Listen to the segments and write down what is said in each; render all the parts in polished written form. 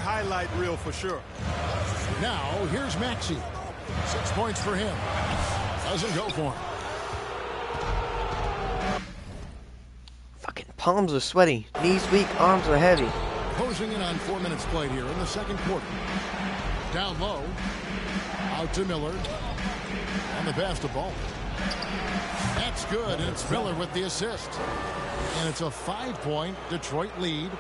highlight reel for sure. Now, here's Maxey. 6 points for him. Doesn't go for him. Fucking palms are sweaty. Knees weak, arms are heavy. Closing in on 4 minutes played here in the second quarter. Down low. Out to Miller. And the pass to Ball. That's good, and it's Miller with the assist. And it's a 5-point Detroit lead.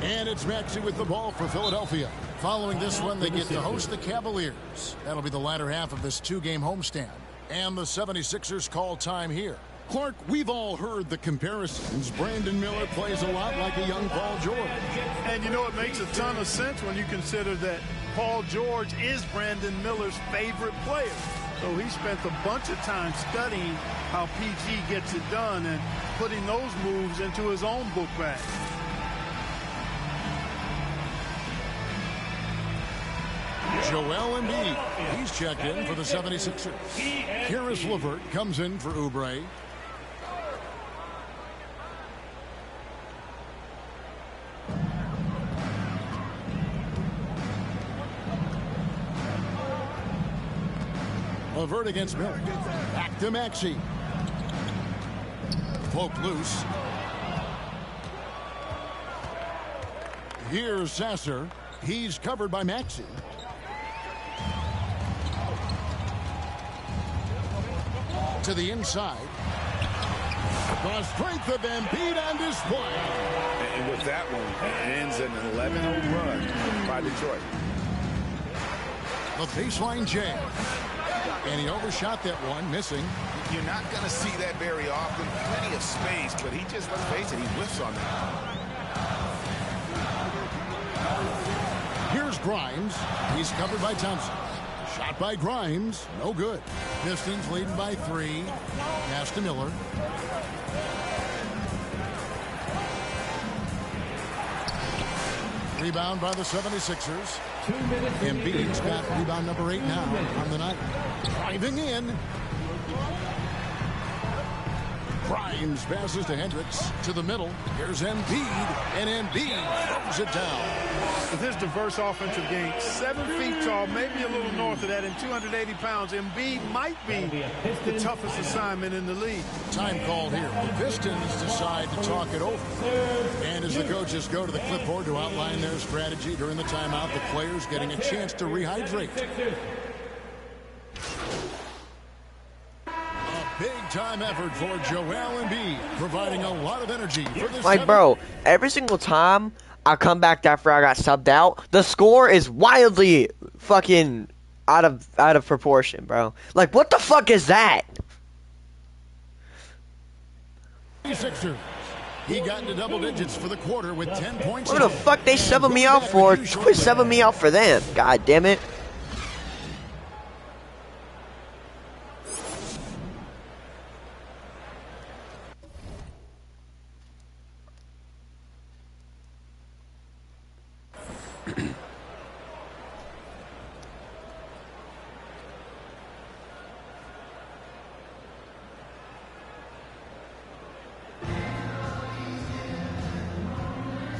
And it's Maxey with the ball for Philadelphia. Following this one, they get to host the Cavaliers. That'll be the latter half of this 2-game homestand. And the 76ers call time here. Clark, we've all heard the comparisons. Brandon Miller plays a lot like a young Paul George. And you know, it makes a ton of sense when you consider that Paul George is Brandon Miller's favorite player. So he spent a bunch of time studying how PG gets it done and putting those moves into his own book bag. Joel Embiid, he's checked in for the 76ers. Karis LeVert comes in for Oubre. LeVert against Miller. Back to Maxey. Poked loose. Here's Sasser. He's covered by Maxey. To the inside. The strength of Embiid on display. And with that one, it ends an 11-0 run by Detroit. The baseline jam. And he overshot that one, missing. You're not going to see that very often. Plenty of space, but he just, let's face it, he whiffs on that. Here's Grimes. He's covered by Thompson. Shot by Grimes. No good. Pistons leading by 3. Pass to Miller. Rebound by the 76ers. Embiid's got rebound number 8 now on the night. Driving in. Grimes passes to Hendricks to the middle. Here's Embiid, and Embiid throws it down. With his diverse offensive game, 7 feet tall, maybe a little north of that, and 280 pounds, Embiid might be the toughest assignment in the league. Time called here. The Pistons decide to talk it over. And as the coaches go to the clipboard to outline their strategy during the timeout, the players getting a chance to rehydrate. Big-time effort for Joel Embiid, providing a lot of energy for this. Like, bro, every single time I come back after I got subbed out, the score is wildly fucking out of proportion, bro. Like, what the fuck is that? He got into double digits for the quarter with 10 points. What the fuck they subbing me out for? Quit subbing me out for them. God damn it.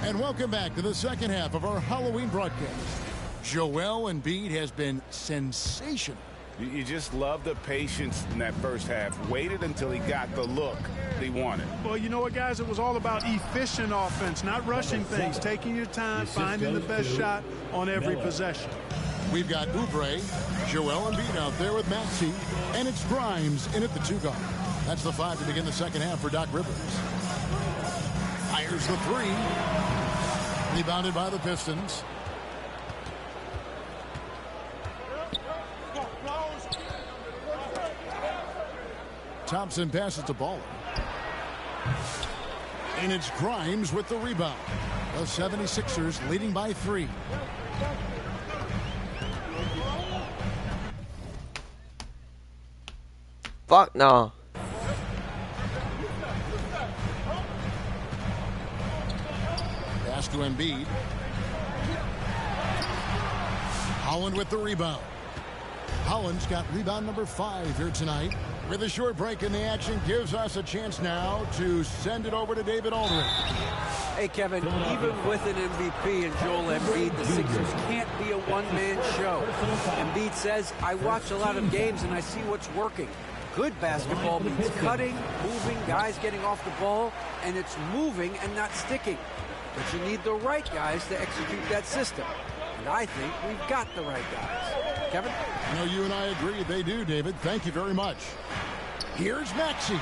And welcome back to the second half of our Halloween broadcast. Joel Embiid has been sensational. You just love the patience in that first half. Waited until he got the look he wanted. Well, you know what, guys? It was all about efficient offense, not rushing things, taking your time, finding the best shot on every possession. We've got Oubre, Joel Embiid out there with Maxey, and it's Grimes in at the 2 guard. That's the 5 to begin the second half for Doc Rivers. Fires the 3. Rebounded by the Pistons. Thompson passes to Ball. And it's Grimes with the rebound. The 76ers leading by 3. Fuck no. Pass to Embiid. Holland with the rebound. Holland's got rebound number 5 here tonight. With a short break in the action, gives us a chance now to send it over to David Aldridge. Hey, Kevin, even with an MVP and Joel Embiid, the Sixers can't be a one-man show. Embiid says, I watch a lot of games and I see what's working. Good basketball means cutting, moving, guys getting off the ball, and it's moving and not sticking. But you need the right guys to execute that system. And I think we've got the right guys. Kevin? No, you and I agree. They do, David. Thank you very much. Here's Maxey.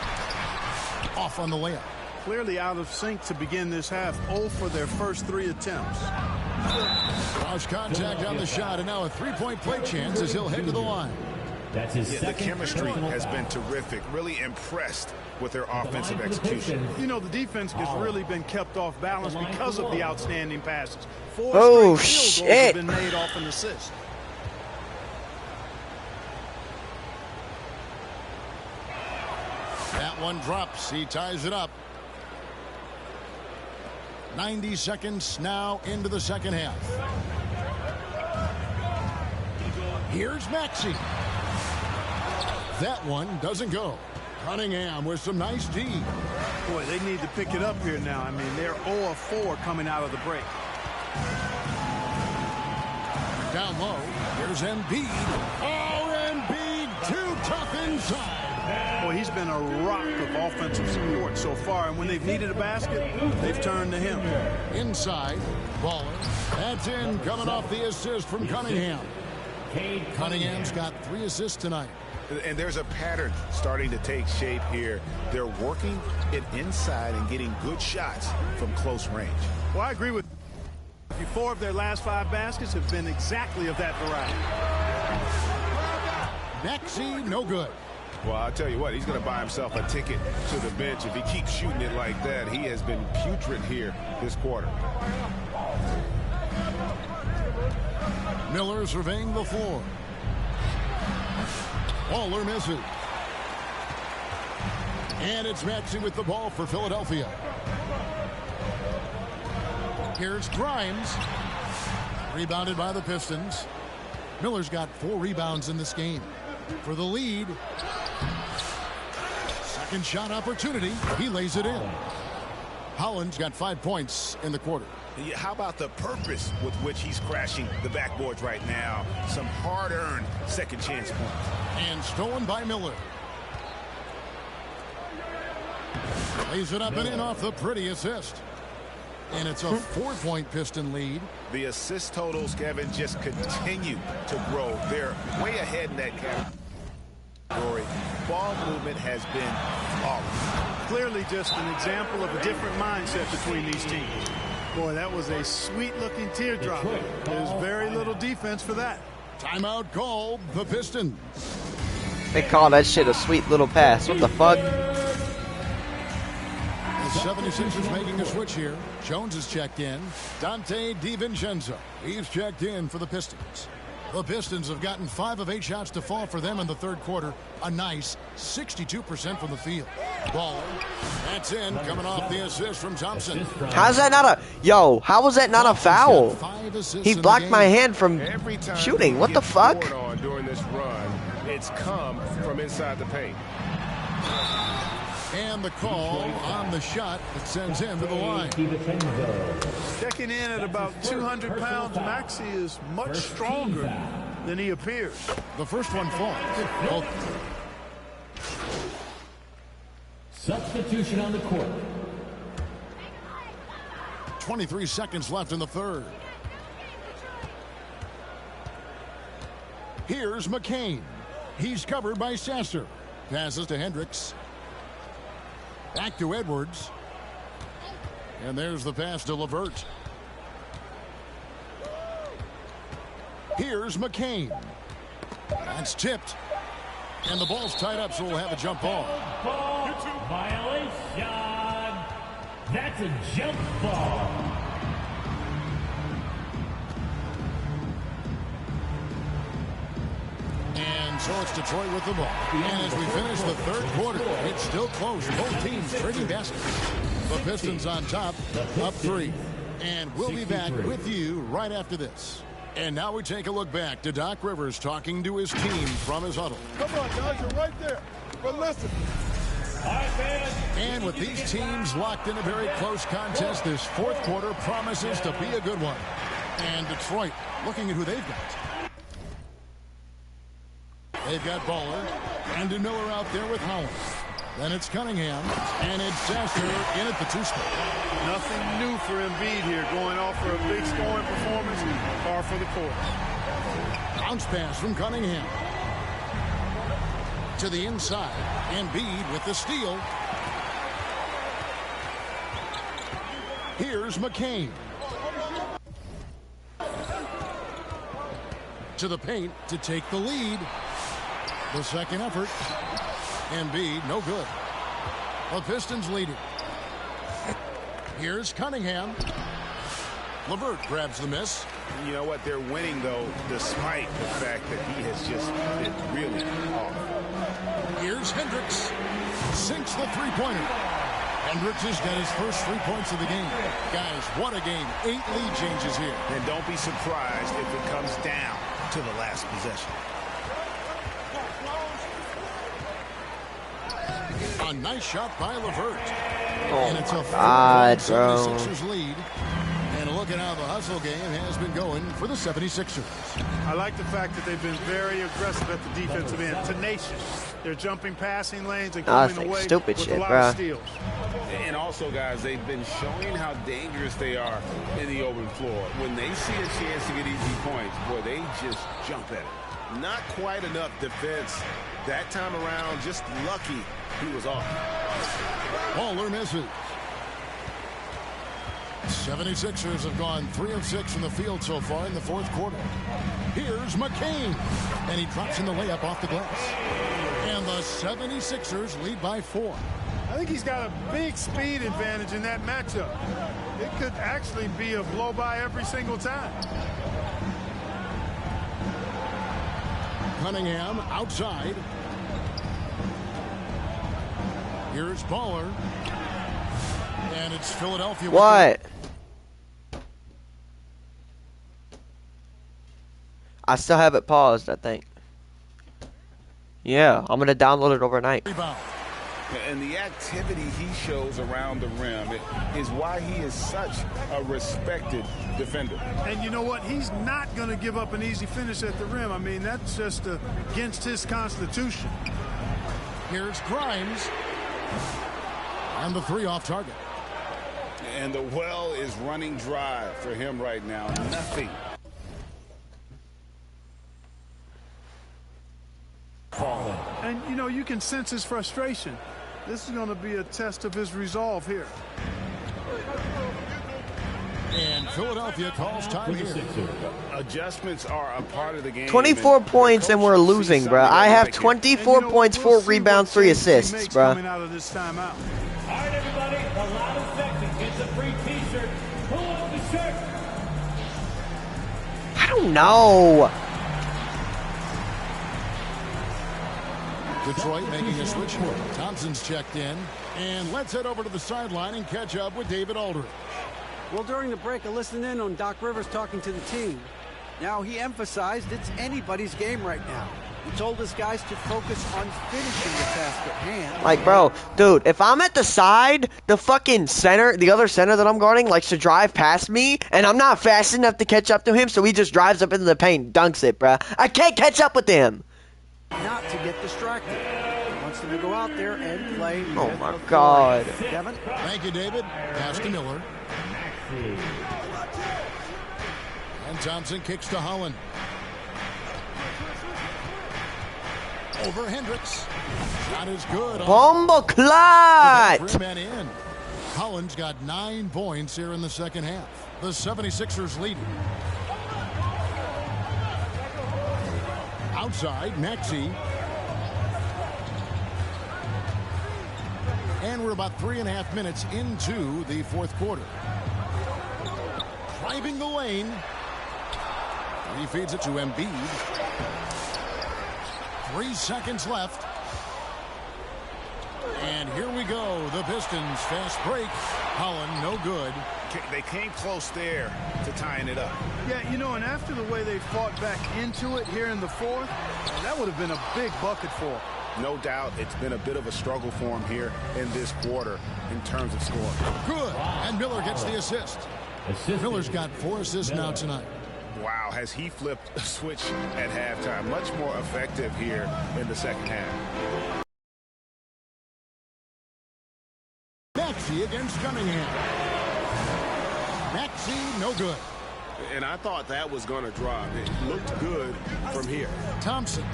Off on the layup. Clearly out of sync to begin this half. 0 for their first 3 attempts. Cross contact on the shot, and now a three-point play chance as he'll head to the line. That's his The chemistry has been terrific. Really impressed with their offensive execution. You know, the defense has really been kept off balance because of the outstanding passes. 4 Oh, straight field goals shit. have been made off an assist. That one drops. He ties it up. 90 seconds now into the second half. Here's Maxey. That one doesn't go. Cunningham with some nice D. Boy, they need to pick it up here now. I mean, they're 0 of 4 coming out of the break. Down low. Here's Embiid. Oh, Embiid too tough inside. Boy, he's been a rock of offensive support so far, and when they've needed a basket, they've turned to him. Inside. Baller. That's in, coming off the assist from Cunningham. Cunningham's got 3 assists tonight. And there's a pattern starting to take shape here. They're working it inside and getting good shots from close range. Well, I agree with you. 4 of their last 5 baskets have been exactly of that variety. Maxey, no good. Well, I'll tell you what, he's going to buy himself a ticket to the bench. If he keeps shooting it like that, he has been putrid here this quarter. Miller surveying the floor. Waller misses. And it's Maxey with the ball for Philadelphia. Here's Grimes. Rebounded by the Pistons. Miller's got 4 rebounds in this game. For the lead. Second shot opportunity. He lays it in. Holland's got 5 points in the quarter. How about the purpose with which he's crashing the backboards right now? Some hard-earned second chance points. And stolen by Miller. Lays it up and in off the pretty assist. And it's a 4-point Piston lead. The assist totals, Kevin, just continue to grow. They're way ahead in that category. Ball movement has been flawless. Clearly just an example of a different mindset between these teams. Boy, that was a sweet-looking teardrop. There's very little defense for that. Timeout called the Pistons. They call that shit a sweet little pass. What the fuck? The 76ers making a switch here. Jones is checked in. Dante DiVincenzo. He's checked in for the Pistons. The Pistons have gotten 5 of 8 shots to fall for them in the third quarter. A nice 62% from the field. Baller. That's in. Coming off the assist from Thompson. How's that not a... Yo, how was that not a foul? He blocked my hand from shooting. What the fuck? On during this run, it's come from inside the paint. And the call on the shot that sends him to the line. Checking in at about 200 pounds, Maxey is much stronger than he appears. The first one falls. Well, Substitution on the court. 23 seconds left in the third. Here's McCain. He's covered by Sasser. Passes to Hendricks. Back to Edwards. And there's the pass to LeVert. Here's McCain. That's tipped. And the ball's tied up, so we'll have a jump ball. Ball violation. That's a jump ball. And so it's Detroit with the ball. And as we finish the third quarter, it's still close. Both teams trading baskets. The Pistons on top, up 3. And we'll be back with you right after this. And now we take a look back to Doc Rivers talking to his team from his huddle. Come on, guys, you're right there. But listen. And with these teams locked in a very close contest, this fourth quarter promises to be a good one. And Detroit looking at who they've got. They've got Baller. Brandon Miller out there with Holland. Then it's Cunningham. And it's Sasser in at the 2 spot. Nothing new for Embiid here, going off for a big scoring performance, par for the course. Bounce pass from Cunningham. To the inside. Embiid with the steal. Here's McCain. To the paint to take the lead. The second effort. Embiid, no good. The Pistons leading. Here's Cunningham. LeVert grabs the miss. You know what? They're winning, though, despite the fact that he has just been really off. Here's Hendricks. Sinks the three-pointer. Hendricks has got his first 3 points of the game. Guys, what a game. 8 lead changes here. And don't be surprised if it comes down to the last possession. A nice shot by LeVert. Oh And it's a God, 76ers lead. And look at how the hustle game has been going for the 76ers. I like the fact that they've been very aggressive at the defensive end, tenacious. They're jumping passing lanes and coming Nothing. away Stupid with shit, a lot bruh. of steals. And also, guys, they've been showing how dangerous they are in the open floor. When they see a chance to get easy points, boy, they just jump at it. Not quite enough defense that time around. Just lucky he was off. Baller misses. 76ers have gone 3 of 6 from the field so far in the fourth quarter. Here's McCain. And he drops in the layup off the glass. And the 76ers lead by 4. I think he's got a big speed advantage in that matchup. It could actually be a blow-by every single time. Cunningham outside. Here's Baller. And it's Philadelphia. with What? I still have it paused, I think. Yeah, I'm gonna download it overnight. the rebound. And the activity he shows around the rim is why he is such a respected defender. And you know what? He's not going to give up an easy finish at the rim. I mean, that's just against his constitution. Here's Grimes. And the 3 off target. And the well is running dry for him right now. Nothing. And, you know, you can sense his frustration. This is going to be a test of his resolve here. And Philadelphia calls time here. Adjustments are a part of the game. 24 points and we're losing, bro. I have 24 points, 4 rebounds, 3 assists, bro. Coming out of this timeout. All right, everybody, the loudest section gets a free T-shirt. Who wants the shirt? I don't know. Detroit making a switch here. Thompson's checked in. And let's head over to the sideline and catch up with David Aldridge. Well, during the break, I listened in on Doc Rivers talking to the team. Now, he emphasized it's anybody's game right now. He told his guys to focus on finishing the task at hand. Like, bro, dude, if I'm at the side, the fucking center, the other center that I'm guarding likes to drive past me, and I'm not fast enough to catch up to him, so he just drives up into the paint, dunks it, bro. I can't catch up with him. Not to get distracted. He wants them to go out there and play. Oh, my God. Devin? Thank you, David. Pass to Miller. And Thompson kicks to Holland. Over Hendricks. Shot is good. Bomba clot! Rim and in. Holland's got 9 points here in the second half. The 76ers leading. Outside, Maxey. And we're about 3.5 minutes into the fourth quarter. Driving the lane. He feeds it to Embiid. 3 seconds left. And here we go. The Pistons fast break. Holland no good. They came close there to tying it up. Yeah, you know, and after the way they fought back into it here in the fourth, that would have been a big bucket for them. No doubt it's been a bit of a struggle for him here in this quarter in terms of scoring. Good. And Miller gets the assist. Miller's got 4 assists now tonight. Wow, has he flipped a switch at halftime. Much more effective here in the second half. Maxey against Cunningham. Maxey, no good. And I thought that was going to drop. It looked good from here. Thompson.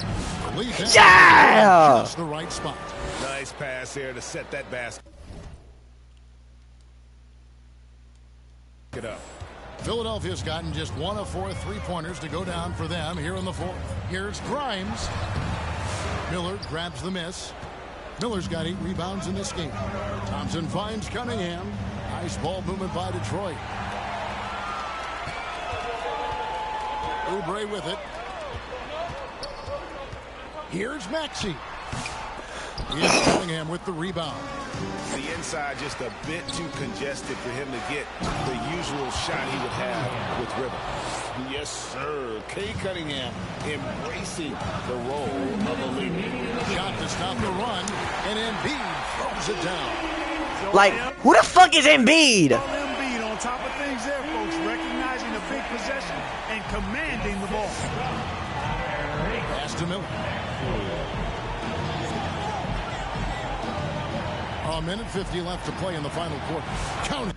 Lead that Yeah! just the right spot. Nice pass there to set that basket up. Philadelphia's gotten just 1 of 4 3-pointers to go down for them here in the fourth. Here's Grimes. Miller grabs the miss. Miller's got 8 rebounds in this game. Thompson finds Cunningham. Nice ball movement by Detroit. Oubre with it. Here's Maxey. Here's Cunningham with the rebound. The inside just a bit too congested for him to get the usual shot he would have with Rivers. Yes, sir. Cade Cunningham embracing the role of a leader. Shot to stop the run, and Embiid throws it down. Like, who the fuck is Embiid? Embiid on top of things there, folks, recognizing a big possession and commanding the ball. Pass to Miller. A minute 50 left to play in the final quarter. Count.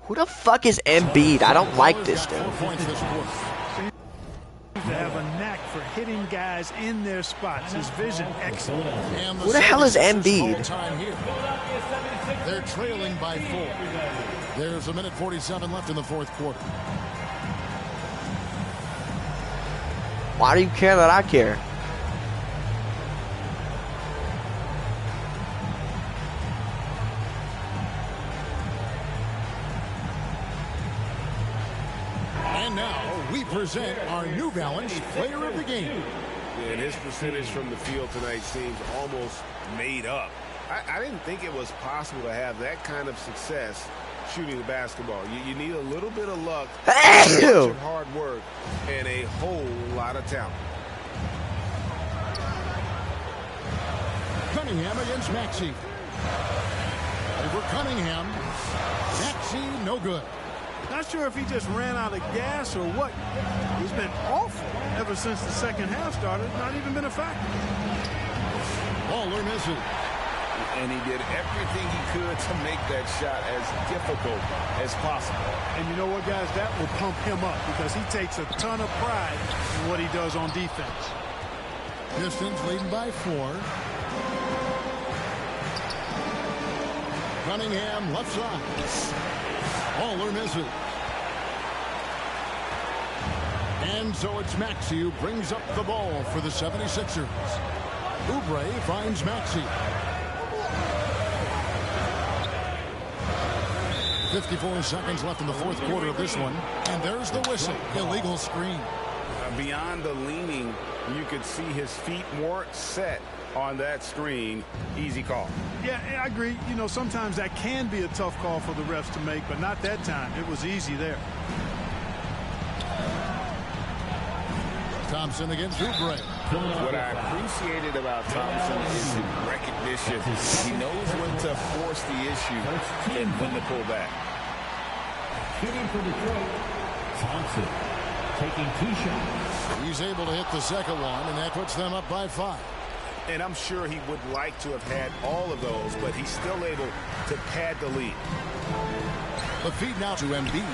Who the fuck is Embiid? I don't like this dude. 4 points this quarter. To have a knack for hitting guys in their spots. His vision excellent. And Who the hell is 76ers Embiid? call time here. They're trailing by 4. There's a minute 47 left in the fourth quarter. Why do you care that I care? And now we present our New Balance Player of the Game. And his percentage from the field tonight seems almost made up. I didn't think it was possible to have that kind of success shooting the basketball. You need a little bit of luck, a bunch of hard work, and a whole lot of talent. Cunningham against Maxey. Over Cunningham. Maxey, no good. Not sure if he just ran out of gas or what. He's been awful ever since the second half started. Not even been a factor. Waller misses. And he did everything he could to make that shot as difficult as possible. And you know what, guys? That will pump him up because he takes a ton of pride in what he does on defense. Pistons leading by 4. Cunningham left side. Waller misses. And so it's Maxey who brings up the ball for the 76ers. Oubre finds Maxey. 54 seconds left in the fourth quarter of this one. And there's the whistle. Illegal screen. Beyond the leaning, you could see his feet more set on that screen. Easy call. Yeah, I agree. You know, sometimes that can be a tough call for the refs to make, but not that time. It was easy there. Thompson against Oubre. What I appreciated about Thompson is his recognition. He knows when to force the issue and when to pull back. Shooting for Detroit, Thompson taking 2 shots. He's able to hit the second one, and that puts them up by 5. And I'm sure he would like to have had all of those, but he's still able to pad the lead. The feed now to Embiid.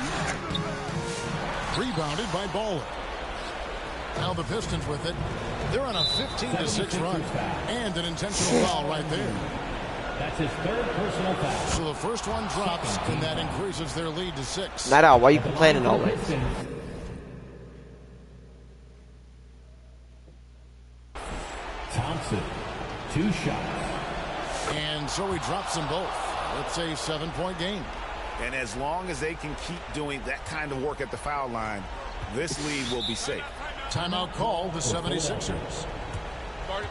Rebounded by Baller. Now the Pistons with it. They're on a 15-6 run. And an intentional foul right there. That's his 3rd personal foul. So the first one drops, and that increases their lead to 6. Not out. Why are you complaining always? Thompson, 2 shots. And so he drops them both. It's a 7-point game. And as long as they can keep doing that kind of work at the foul line, this lead will be safe. Timeout call, the 76ers.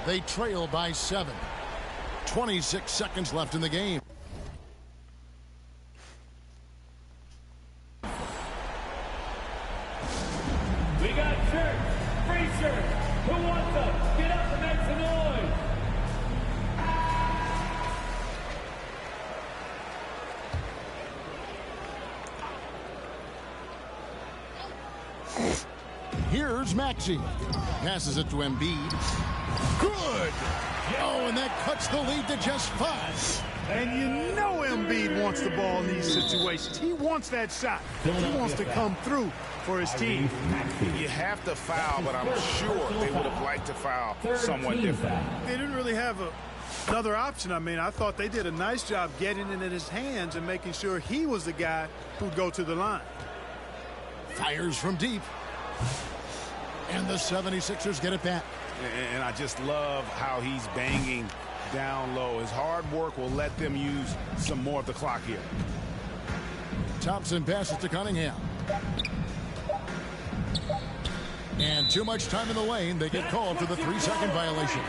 They trail by 7. 26 seconds left in the game. Here's Maxey. Passes it to Embiid. Good! Oh, and that cuts the lead to just 5. And you know Embiid wants the ball in these situations. He wants that shot. He wants to come through for his team. You have to foul, but I'm sure they would have liked to foul someone different. They didn't really have another option. I mean, I thought they did a nice job getting it in his hands and making sure he was the guy who'd go to the line. Fires from deep. And the 76ers get it back. And I just love how he's banging down low. His hard work will let them use some more of the clock here. Thompson passes to Cunningham. And too much time in the lane. They get called for the 3-second violation.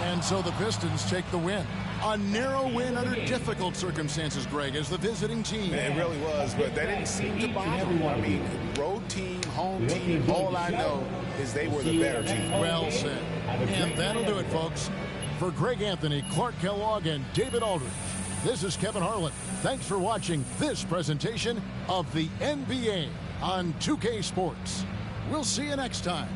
And so the Pistons take the win. A narrow win under difficult circumstances, Greg, as the visiting team. It really was, but that didn't seem to bother them. I mean, road team, home team, all I know is they were the better team. Well said. And that'll do it, folks. For Greg Anthony, Clark Kellogg, and David Aldridge, this is Kevin Harlan. Thanks for watching this presentation of the NBA on 2K Sports. We'll see you next time.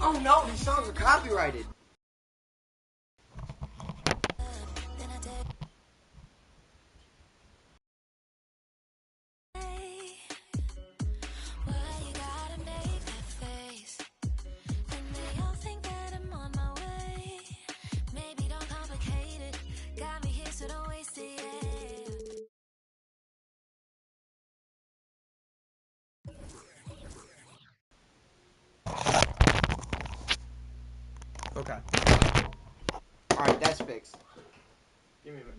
Oh no, these songs are copyrighted. Okay. Alright, that's fixed. Give me a minute.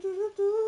do, do, do.